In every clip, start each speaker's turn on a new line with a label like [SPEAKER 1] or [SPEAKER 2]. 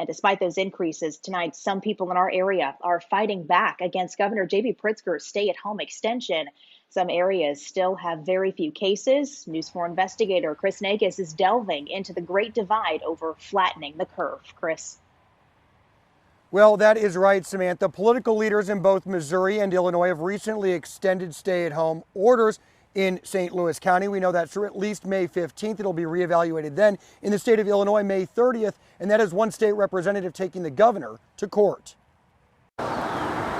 [SPEAKER 1] And despite those increases, tonight, some people in our area are fighting back against Governor J.B. Pritzker's stay-at-home extension. Some areas still have very few cases. News 4 investigator Chris Nagus is delving into the great divide over flattening the curve. Chris.
[SPEAKER 2] Well, that is right, Samantha. Political leaders in both Missouri and Illinois have recently extended stay-at-home orders in St. Louis County. We know that's through at least May 15th. It'll be reevaluated then. In the state of Illinois, May 30th, and that is one state representative taking the governor to court.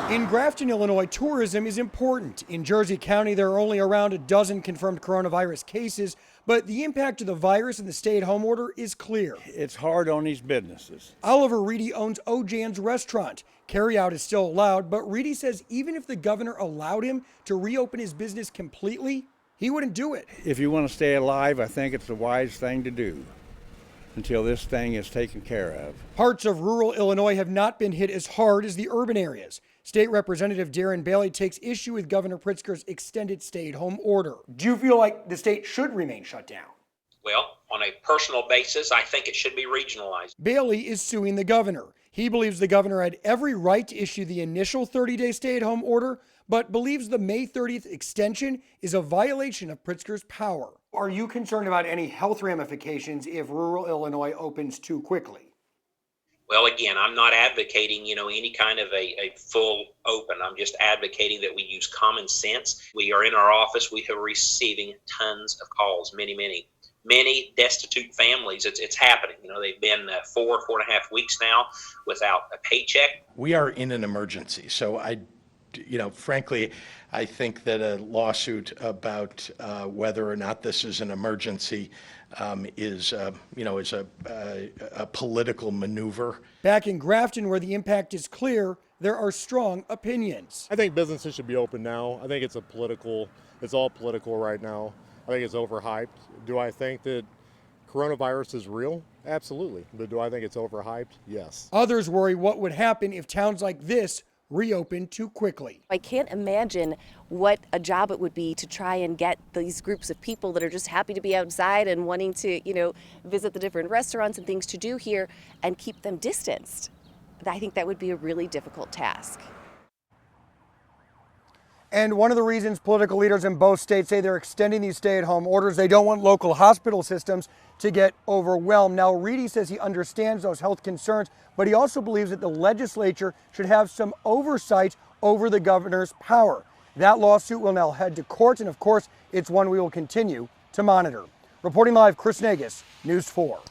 [SPEAKER 2] In Grafton, Illinois, tourism is important. In Jersey County, there are only around a dozen confirmed coronavirus cases, but the impact of the virus and the stay-at-home order is clear.
[SPEAKER 3] It's hard on these businesses.
[SPEAKER 2] Oliver Reedy owns Ojan's restaurant. Carryout is still allowed, but Reedy says even if the governor allowed him to reopen his business completely, he wouldn't do it.
[SPEAKER 3] If you want to stay alive, I think it's the wise thing to do until this thing is taken care of.
[SPEAKER 2] Parts of rural Illinois have not been hit as hard as the urban areas. State Representative Darren Bailey takes issue with Governor Pritzker's extended stay-at-home order. Do you feel like the state should remain shut down?
[SPEAKER 4] Well, on a personal basis, I think it should be regionalized.
[SPEAKER 2] Bailey is suing the governor. He believes the governor had every right to issue the initial 30-day stay-at-home order, but believes the May 30th extension is a violation of Pritzker's power. Are you concerned about any health ramifications if rural Illinois opens too quickly?
[SPEAKER 4] Well, again, I'm not advocating, any kind of a full open. I'm just advocating that we use common sense. We are in our office. We are receiving tons of calls, many destitute families. It's happening. They've been 4.5 weeks now without a paycheck.
[SPEAKER 5] We are in an emergency. So frankly, I think that a lawsuit about whether or not this is an emergency is a political maneuver.
[SPEAKER 2] Back in Grafton, where the impact is clear, there are strong opinions.
[SPEAKER 6] I think businesses should be open now. I think it's all political right now. I think it's overhyped. Do I think that coronavirus is real? Absolutely. But do I think it's overhyped? Yes.
[SPEAKER 2] Others worry what would happen if towns like this reopen too quickly.
[SPEAKER 7] I can't imagine what a job it would be to try and get these groups of people that are just happy to be outside and wanting to, visit the different restaurants and things to do here and keep them distanced. I think that would be a really difficult task.
[SPEAKER 2] And one of the reasons political leaders in both states say they're extending these stay-at-home orders, they don't want local hospital systems to get overwhelmed. Now, Reedy says he understands those health concerns, but he also believes that the legislature should have some oversight over the governor's power. That lawsuit will now head to court, and of course, it's one we will continue to monitor. Reporting live, Chris Nagus, News 4.